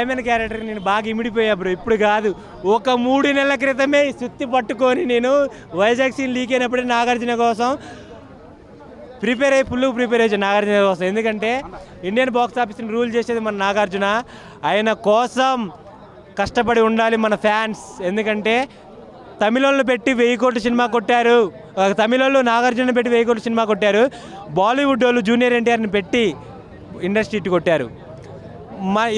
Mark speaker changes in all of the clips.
Speaker 1: Diamond character నేను బాగా ఇమిడిపోయా bro. ఇప్పుడు కాదు, ఒక 3 నెలల క్రితమే సుత్తి పట్టుకొని నేను వైజాగ్ సీన్ లీక్ అయినప్పుడే నాగార్జున కోసం ప్రిపేర్ అయ్యి నాగార్జున కోసం. ఎందుకంటే ఇండియన్ బాక్స్ ఆఫీస్ని రూల్ చేసేది మన నాగార్జున. ఆయన కోసం కష్టపడి ఉండాలి మన ఫ్యాన్స్. ఎందుకంటే తమిళోళ్ళు పెట్టి 1000 కోట్ల సినిమా కొట్టారు, తమిళోళ్ళు నాగార్జున పెట్టి 1000 కోట్ల సినిమా కొట్టారు. బాలీవుడ్ వాళ్ళు జూనియర్ ఎన్టీఆర్ని పెట్టి ఇండస్ట్రీ ఇటు కొట్టారు.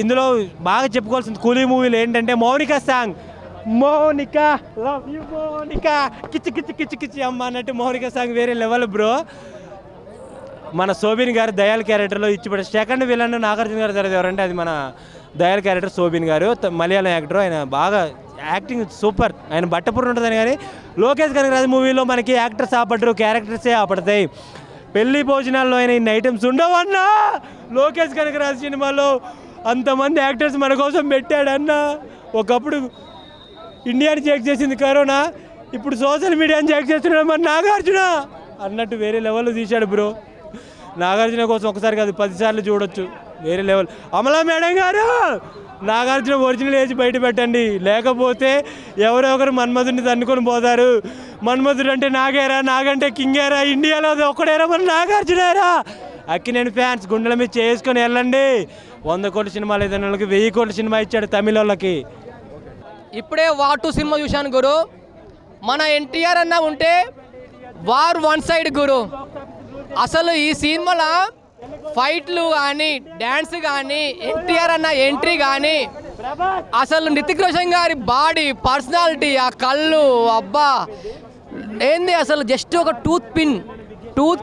Speaker 1: ఇందులో బాగా చెప్పుకోవాల్సింది కూలీ మూవీలో ఏంటంటే Monica song. Monica love you Monica కిచ్చి కిచ్చి కిచ్చి కిచ్చి అమ్మ అన్నట్టు మౌనిక సాంగ్ వేరే లెవెల్ బ్రో. మన శోభిన్ గారు దయాల్ క్యారెక్టర్లో ఇచ్చిపడే సెకండ్ విలన్ నాగార్జున గారు జరగదు ఎవరంటే అది మన దయాల్ క్యారెక్టర్ శోభిన్ గారు, మలయాళం యాక్టర్. ఆయన బాగా యాక్టింగ్ సూపర్. ఆయన బట్టపురం ఉంటుందని. కానీ లోకేష్ కనగరాజు మూవీలో మనకి యాక్టర్స్ ఆపడరు, క్యారెక్టర్సే ఆపడతాయి. పెళ్లి భోజనాల్లో అయినా ఇన్ని ఐటమ్స్ ఉండవన్నా. లోకేష్ కనగరాజు సినిమాలో అంతమంది యాక్టర్స్ మన కోసం పెట్టాడన్నా. ఒకప్పుడు ఇండియాని చెక్ చేసింది కరోనా, ఇప్పుడు సోషల్ మీడియాని చెక్ చేస్తున్నాడు మన నాగార్జున అన్నట్టు వేరే లెవెల్లో తీశాడు బ్రో. నాగార్జున కోసం ఒకసారి కాదు 10 సార్లు చూడొచ్చు. వేరే లెవెల్. అమలా మేడం గారు నాగార్జున ఒరిజినల్ ఏజ్ బయట పెట్టండి, లేకపోతే ఎవరొకరు మన్మధుడిని తన్నుకొని పోతారు. మన్మధుడు అంటే నాగేరా, నాగంటే కింగేరా, ఇండియాలో ఒక్కడేరా మన నాగార్జునేరా. అక్కినేని ఫ్యాన్స్ గుండెల మీద చేసుకొని వెళ్ళండి. 100 కోట్ల సినిమాలు ఏదైనా వాళ్ళకి 1000 కోట్ల సినిమా ఇచ్చాడు తమిళ వాళ్ళకి.
Speaker 2: ఇప్పుడే వార్ 2 సినిమా చూశాను గురు. మన ఎన్టీఆర్ అన్న ఉంటే వార్ 1 సైడ్ గురు. అసలు ఈ సినిమాలో ఫైట్లు కానీ డ్యాన్స్ కానీ ఎన్టీఆర్ అన్న ఎంట్రీ కానీ అసలు హృతిక్ రోషన్ గారి బాడీ పర్సనాలిటీ, ఆ కళ్ళు అబ్బా ఏంది అసలు. జస్ట్ ఒక టూత్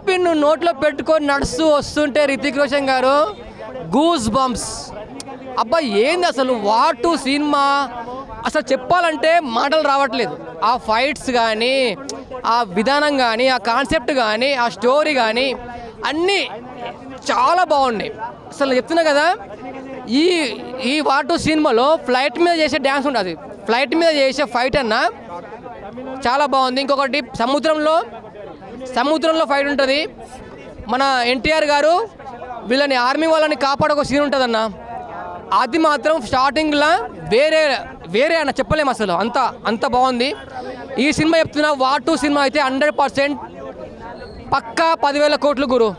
Speaker 2: పిన్ నోట్లో పెట్టుకొని నడుస్తూ వస్తుంటే హృతిక్ రోషన్ గారు గూస్ బంప్స్. అబ్బా ఏంది అసలు వార్ 2 సినిమా. అసలు చెప్పాలంటే మాటలు రావట్లేదు. ఆ ఫైట్స్ కానీ, ఆ విధానం కానీ, ఆ కాన్సెప్ట్ కానీ, ఆ స్టోరీ కానీ అన్నీ చాలా బాగున్నాయి. అసలు చెప్తున్నా కదా, ఈ వార్ 2 సినిమాలో ఫ్లైట్ మీద చేసే డ్యాన్స్ ఉంటుంది, ఫ్లైట్ మీద చేసే ఫైట్ అన్న చాలా బాగుంది. ఇంకొకటి సముద్రంలో ఫైట్ ఉంటుంది. మన ఎన్టీఆర్ గారు వీళ్ళని ఆర్మీ వాళ్ళని కాపాడొక సీన్ ఉంటుందన్న. అది మాత్రం స్టార్టింగ్లో వేరే అన్న చెప్పలేము అసలు. అంత బాగుంది ఈ సినిమా. చెప్తున్నా వార్ 2 సినిమా అయితే 100% పక్కా 10,000 కోట్లు గురు.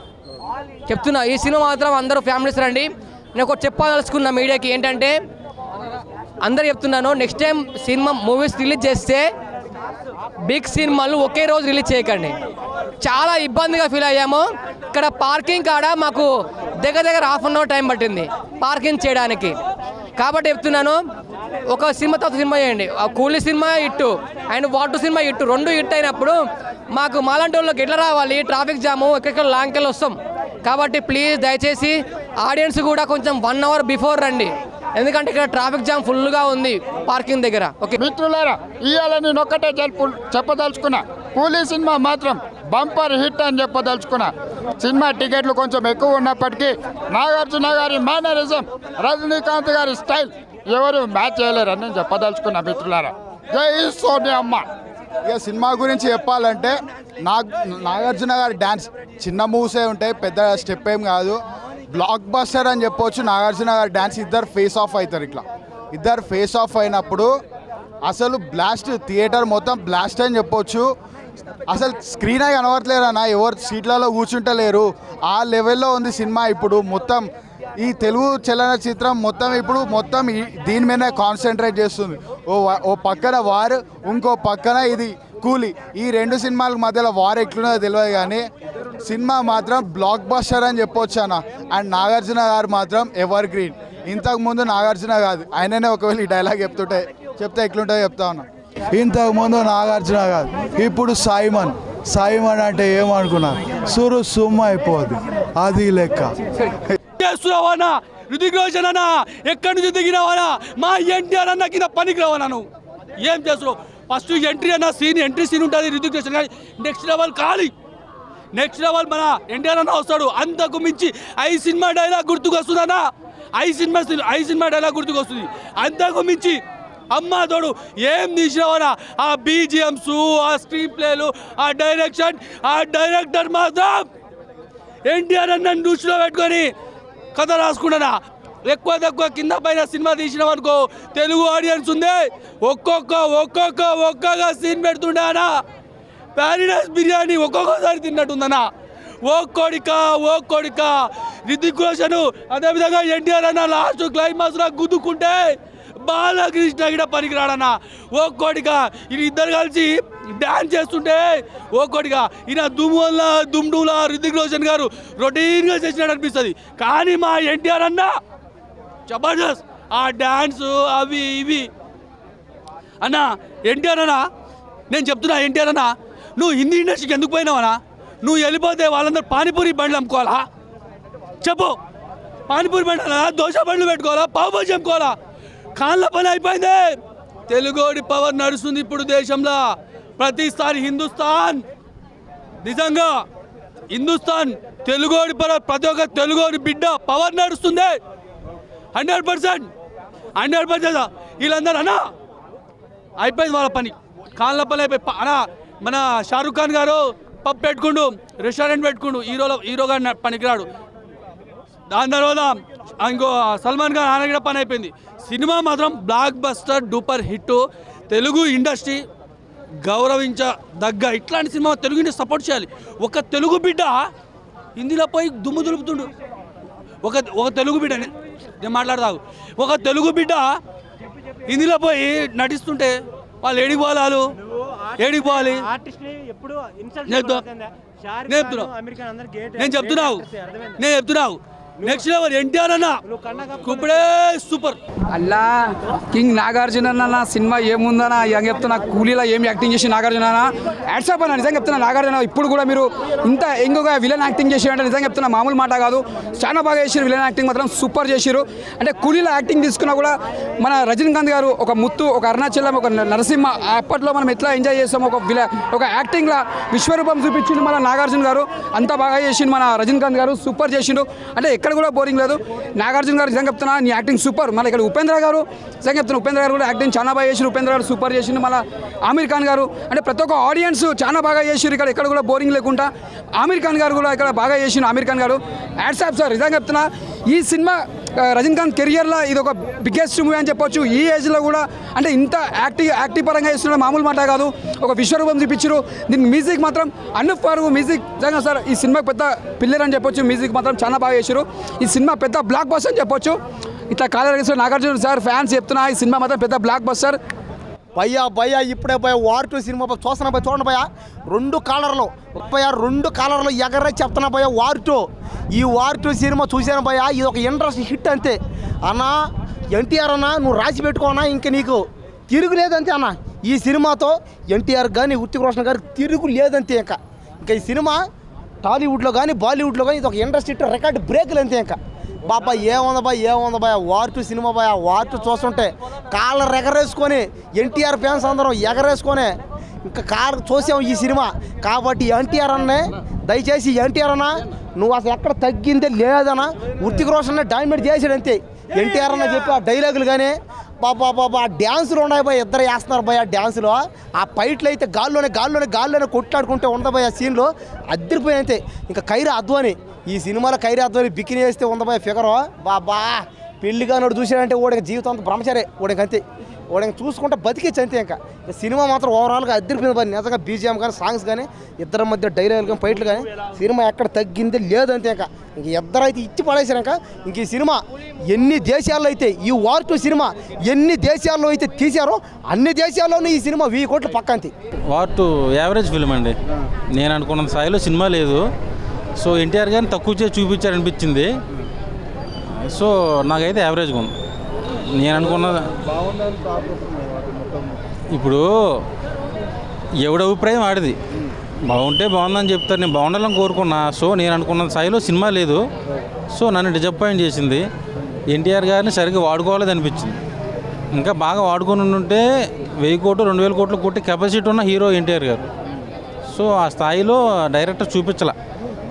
Speaker 2: చెప్తున్నా ఈ సినిమా మాత్రం అందరూ ఫ్యామిలీస్ రండి. నేను ఒకటి చెప్పదలుచుకున్న మీడియాకి ఏంటంటే, అందరు చెప్తున్నాను, next time cinema movies release చేస్తే బిగ్ సినిమాలు ఒకే రోజు రిలీజ్ చేయకండి. చాలా ఇబ్బందిగా ఫీల్ అయ్యాము. ఇక్కడ పార్కింగ్ కాడ మాకు దగ్గర 1/2 అవర్ టైం పట్టింది పార్కింగ్ చేయడానికి. కాబట్టి చెప్తున్నాను, ఒక సినిమా తర్వాత సినిమా చేయండి. ఆ కూలీ సినిమా ఇట్టు అండ్ వార్ 2 సినిమా ఇట్టు, 2 హిట్ అయినప్పుడు మాకు మాలాంటి వాళ్ళకి ఎట్లా రావాలి, ట్రాఫిక్ జాము, ఎక్కడికి లాంకెళ్ళి వస్తాం. కాబట్టి ప్లీజ్ దయచేసి ఆడియన్స్ కూడా కొంచెం 1 అవర్ బిఫోర్ రండి. ఎందుకంటే ఇక్కడ ట్రాఫిక్ జామ్ ఫుల్గా ఉంది పార్కింగ్ దగ్గర. ఓకే
Speaker 3: మిత్రులారా, ఇవాళ నేను ఒక్కటే చెప్పదలుచుకున్నా, కూలీ సినిమా మాత్రం బంపర్ హిట్ అని చెప్పదలుచుకున్నా. సినిమా టికెట్లు కొంచెం ఎక్కువ ఉన్నప్పటికీ నాగార్జున గారి మేనరిజం, రజనీకాంత్ గారి స్టైల్ ఎవరు మ్యాచ్ చేయలేరని నేను చెప్పదలుచుకున్నా. మిత్రులారా, జై సోనియమ్మ.
Speaker 4: ఇక సినిమా గురించి చెప్పాలంటే నాగార్జున గారి డ్యాన్స్ చిన్న మూవ్సే ఉంటాయి, పెద్ద స్టెప్ ఏం కాదు. బ్లాక్ బస్టర్ అని చెప్పొచ్చు. నాగార్జున గారి డ్యాన్స్ ఇద్దరు ఫేస్ ఆఫ్ అవుతారు. ఇద్దరు ఫేస్ ఆఫ్ అయినప్పుడు అసలు బ్లాస్ట్, థియేటర్ మొత్తం బ్లాస్ట్ అని చెప్పొచ్చు. అసలు స్క్రీన్ అయి కనబడలేరన్నా, ఎవరు సీట్లలో కూర్చుంటలేరు. ఆ లెవెల్లో ఉంది సినిమా. ఇప్పుడు మొత్తం ఈ తెలుగు చలనచిత్రం మొత్తం దీని మీదనే కాన్సన్ట్రేట్ చేస్తుంది. ఓ పక్కన వార్, ఇంకో పక్కన ఇది కూలీ. ఈ 2 సినిమాల మధ్యలో వార్ ఎట్లున్నదో తెలియదు, కానీ సినిమా మాత్రం బ్లాక్ బస్టర్ అని చెప్పొచ్చు అన్న. అండ్ నాగార్జున గారు మాత్రం ఎవర్ గ్రీన్. ఇంతకుముందు నాగార్జున కాదు, ఆయననే ఒకవేళ ఈ డైలాగ్ చెప్తే ఎట్లుంటుందో చెప్తా ఉన్నా. ఇంతకుముందు నాగార్జున కాదు, ఇప్పుడు సైమన్ అంటే ఏమనుకున్నా సుమ్మ అయిపోద్ది. అది లెక్క.
Speaker 5: చేస్తున్నావా హృతిక్ రోషన్ అన్న? ఎక్కడి నుంచి దిగినావా? మా ఎన్టీఆర్ అన్న కింద పనికి రావా? నువ్వు ఏం చేస్తున్నావు? ఫస్ట్ ఎంట్రీ అన్న ఎంట్రీ సీన్ ఉంటుంది హృతిక్ రోషన్ కానీ నెక్స్ట్ లెవెల్ ఖాళీ. నెక్స్ట్ లెవెల్ మన ఎన్టీఆర్ అన్న వస్తాడు. అంతకు మించి ఐ సినిమా డైలాగ్ గుర్తుకొస్తుంది అన్న. ఐ సినిమా డైలాగ్ గుర్తుకొస్తుంది. అంతకు మించి అమ్మ తోడు ఏం తీసినావనా? ఆ బీజిఎమ్స్, ఆ స్క్రీన్ ప్లేలు, ఆ డైరెక్షన్, ఆ డైరెక్టర్ మాత్రం ఎన్టీఆర్ అన్న దృష్టిలో పెట్టుకొని కథ రాసుకున్నానా. ఎక్కువ తక్కువ కింద పైన సినిమా తీసినాం అనుకో తెలుగు ఆడియన్స్ ఉంది ఒక్కొక్క సీన్ పెడుతుండే అన్న ప్యారడైస్ బిర్యానీ ఒక్కొక్కసారి తిన్నట్టుందన్నా ఓ కొడిక రితిక్ రోషన్ అదేవిధంగా ఎన్టీఆర్ అన్న లాస్ట్ క్లైమాక్స్లో గుద్దుకుంటే బాలకృష్ణ కూడా పనికిరాడన్న ఓ కొడిక ఇద్దరు కలిసి డ్యాన్స్ చేస్తుంటే ఓ కొడిక ఈయన దుమ్డులా రితిక్ రోషన్ గారు రొటీన్గా చేసినట్టు అనిపిస్తుంది. కానీ మా ఎన్టీఆర్ అన్న జబర్దస్త్ ఆ డ్యాన్స్ అవి ఇవి అన్న. ఎన్టీఆర్ అన్న నేను చెప్తున్నా, ఎన్టీఆర్ అన్న నువ్వు హిందీ ఇండస్ట్రీకి ఎందుకు పోయినావనా? నువ్వు వెళ్ళిపోతే వాళ్ళందరూ పానీపూరి బండ్లు అమ్ముకోవాలా? చెప్పు, పానీపూరి బండ్లు దోశ బండ్లు పెట్టుకోవాలా? పావు బాజీ అమ్ముకోవాలా? కాళ్ళ పని అయిపోయింది. తెలుగోడి పవర్ నడుస్తుంది ఇప్పుడు దేశంలో. ప్రతిసారి నిజంగా హిందుస్థాన్ తెలుగోడి పవర్, ప్రతి ఒక్క తెలుగోడి బిడ్డ పవర్ నడుస్తుంది 100%. వీళ్ళందరూ అన్నా అయిపోయింది వాళ్ళ పని, కాళ్ళ పని అయిపోయి అన్నా. మన షారుఖ్ ఖాన్ గారు పబ్ పెట్టుకుండు, రెస్టారెంట్ పెట్టుకుండు, హీరోగా పనికిరాడు. దాని తర్వాత ఇంకో సల్మాన్ ఖాన్ ఆయన కూడా పని అయిపోయింది. సినిమా మాత్రం blockbuster duper hit. Telugu industry గౌరవించదగ్గ ఇట్లాంటి సినిమా తెలుగు ఇండస్ట్రీ సపోర్ట్ చేయాలి. ఒక తెలుగు బిడ్డ హిందీలో పోయి దుమ్ము దులుపుతుండు. ఒక తెలుగు బిడ్డ, నేను మాట్లాడతాను, ఒక తెలుగు బిడ్డ హిందీలో పోయి నటిస్తుంటే వాళ్ళు ఏడిపోవాలి. నేను చెప్తున్నావు నెక్స్ట్ లెవెల్ ఎన్టీఆర్ అన్న ఇప్పుడే సూపర్.
Speaker 6: అల్లా కింగ్ నాగార్జున అన్న సినిమా ఏముందన్నా ఏం చెప్తున్నా, కూలీలో ఏం యాక్టింగ్ చేసి నాగార్జున యాడ్సాప్ అన్న. నిజంగా చెప్తున్నా, నాగార్జున ఇప్పుడు కూడా మీరు ఇంత ఎంగుగా విలన్ యాక్టింగ్ చేసి అంటే నిజంగా చెప్తున్నా మామూలు మాట కాదు, చాలా బాగా చేసారు. విలన్ యాక్టింగ్ మాత్రం సూపర్ చేసారు. అంటే కూలీలో యాక్టింగ్ తీసుకున్నా కూడా మన రజనీకాంత్ గారు ఒక ముత్తు, ఒక అరుణాచలం, ఒక నరసింహ అప్పట్లో మనం ఎట్లా ఎంజాయ్ చేస్తాం ఒక యాక్టింగ్లో విశ్వరూపం చూపించిండు మన నాగార్జున గారు. అంత బాగా చేసిండు మన రజనీకాంత్ గారు, సూపర్ చేసిండు. అంటే ఎక్కడ కూడా బోరింగ్ లేదు. నాగార్జున గారు నిజంగా చెప్తున్నా నీ యాక్టింగ్ సూపర్. మళ్ళీ ఇక్కడ ఉపేంద్ర గారు నిజంగా చెప్తున్నా, ఉపేంద్ర గారు కూడా యాక్టింగ్ చాలా బాగా చేసిండు. ఉపేంద్ర గారు సూపర్ చేసిండు. మళ్ళీ ఆమీర్ ఖాన్ గారు అంటే ప్రతి ఒక్క ఆడియన్స్ చాలా బాగా చేసిండు. ఇక్కడ ఎక్కడ కూడా బోరింగ్ లేకుండా ఆమీర్ ఖాన్ గారు కూడా ఇక్కడ బాగా చేసిండు. ఆమీర్ ఖాన్ గారు యాడ్సాప్ సార్. నిజంగా చెప్తున్నా ఈ సినిమా రజనీకాంత్ కెరియర్లో ఇది ఒక బిగ్గెస్ట్ మూవీ అని చెప్పొచ్చు. ఈ ఏజ్లో కూడా అంటే ఇంత యాక్టివ్ పరంగా చేస్తున్నాడు, మామూలు మాట కాదు. ఒక విశ్వరూపం చూపించారు. దీనికి మ్యూజిక్ మాత్రం అనూప్ ఫారూక్ మ్యూజిక్ నిజంగా సార్ ఈ సినిమాకి పెద్ద పిల్లర్ అని చెప్పొచ్చు. మ్యూజిక్ మాత్రం చాలా బాగా చేశారు. ఈ సినిమా పెద్ద బ్లాక్ బస్టర్ అని చెప్పొచ్చు. ఇట్లా కాలేజ్ నాగార్జున సార్ ఫ్యాన్స్ చెప్తున్నా ఈ సినిమా మాత్రం పెద్ద బ్లాక్ బస్టర్.
Speaker 7: భయ్యా ఇప్పుడే వార్ 2 సినిమా చూస్తున్నా చూడండి భయ్యా, 2 కాలర్లో ఎగరే చెప్తున్నా భయ్యా వార్ 2. ఈ వార్ 2 సినిమా చూసాను భయ్యా, ఇది ఒక ఇంట్రెస్ట్ హిట్ అంతే అన్న. ఎన్టీఆర్ అన్న నువ్వు రాసి పెట్టుకోనా, ఇంకా నీకు తిరుగు లేదంతే అన్న. ఈ సినిమాతో ఎన్టీఆర్ కానీ హృతిక్ రోషన్ గారికి తిరుగు లేదంతే. ఇంకా ఈ సినిమా టాలీవుడ్లో కానీ బాలీవుడ్లో కానీ ఇది ఒక ఇంట్రెస్ట్ హిట్, రికార్డ్ బ్రేక్లు అంతే. ఇంకా బాబా ఏముంది భయ వార్ 2 సినిమా భయ. వార్ 2 చూస్తుంటే కాళ్ళ ఎగరేసుకొని ఎన్టీఆర్ ఫ్యాన్స్ అందరం ఎగరేసుకొని ఇంకా చూసాం ఈ సినిమా. కాబట్టి ఎన్టీఆర్ అన్నే దయచేసి ఎన్టీఆర్ అన్న నువ్వు అసలు ఎక్కడ తగ్గిందే లేదన్నా. హృతిక్ రోషన్ డామినేట్ చేసాడు అంతే. ఎన్టీఆర్ అన్న చెప్పి ఆ డైలాగులు కానీ బాబా ఆ డ్యాన్సులు ఉన్నాయి భయ, ఇద్దరు వేస్తున్నారు భయ. ఆ డ్యాన్సులో ఆ ఫైట్లు అయితే గాల్లోనే కొట్లాడుకుంటే ఉంది భయ. సీన్లో అద్దరిపోయి అంతే. ఇంకా ఖైరా అద్వాని ఈ సినిమాలో ఖైరా అద్వాని బికిని వేస్తే ఉంది భయ ఫిగరు. బాబా పెళ్లిగా నోడు చూసాడంటే ఓడికి జీవితం అంతా బ్రహ్మచారే ఓడికి అంతే. ఓడికి చూసుకుంటే బతికేచ్చు అంతే. ఇంకా సినిమా మాత్రం ఓవరాల్గా అద్దరిపోయింది భయ. నిజంగా బీజిఎం కానీ సాంగ్స్ కానీ ఇద్దరి మధ్య డైలాగులు కానీ ఫైట్లు కానీ సినిమా ఎక్కడ తగ్గిందే లేదంతే. ఇంకా ఇద్దరైతే ఇచ్చి పడేసారు. ఇంక ఈ సినిమా ఎన్ని దేశాల్లో అయితే ఈ వార్ 2 సినిమా ఎన్ని దేశాల్లో అయితే తీశారో అన్ని దేశాల్లోనూ ఈ సినిమా 1000 కోట్లు పక్కంతి.
Speaker 8: వార్ 2 యావరేజ్ ఫిల్మ్ అండి. నేను అనుకున్న స్థాయిలో సినిమా లేదు. సో ఎన్టీఆర్ గారిని తక్కువ చేసి చూపించారనిపించింది. సో నాకైతే యావరేజ్గా ఉంది. నేను అనుకున్న ఇప్పుడు ఎవడి అభిప్రాయం ఆడిది. బాగుంటే బాగుందని చెప్తారు, నేను బాగుండాలని కోరుకున్నా. సో నేను అనుకున్న స్థాయిలో సినిమా లేదు. సో నన్ను డిసప్పాయింట్ చేసింది. ఎన్టీఆర్ గారిని సరిగ్గా వాడుకోవాలని అనిపించింది. ఇంకా బాగా వాడుకొని ఉంటే 1000 కోట్లు 2000 కోట్లు కొట్టి కెపాసిటీ ఉన్న హీరో ఎన్టీఆర్ గారు. సో ఆ స్థాయిలో డైరెక్టర్ చూపించాల.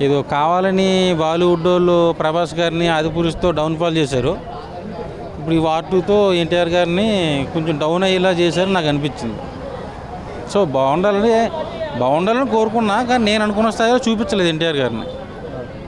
Speaker 8: ఏదో కావాలని బాలీవుడ్ వాళ్ళు ప్రభాస్ గారిని ఆదిపురుషుతో డౌన్ఫాల్ చేశారు. ఇప్పుడు ఈ వార్ 2తో ఎన్టీఆర్ గారిని కొంచెం డౌన్ అయ్యేలా చేశారని నాకు అనిపించింది. సో బాగుండాలని కోరుకున్నా, కానీ నేను అనుకున్న స్థాయిలో చూపించలేదు ఎన్టీఆర్ గారిని.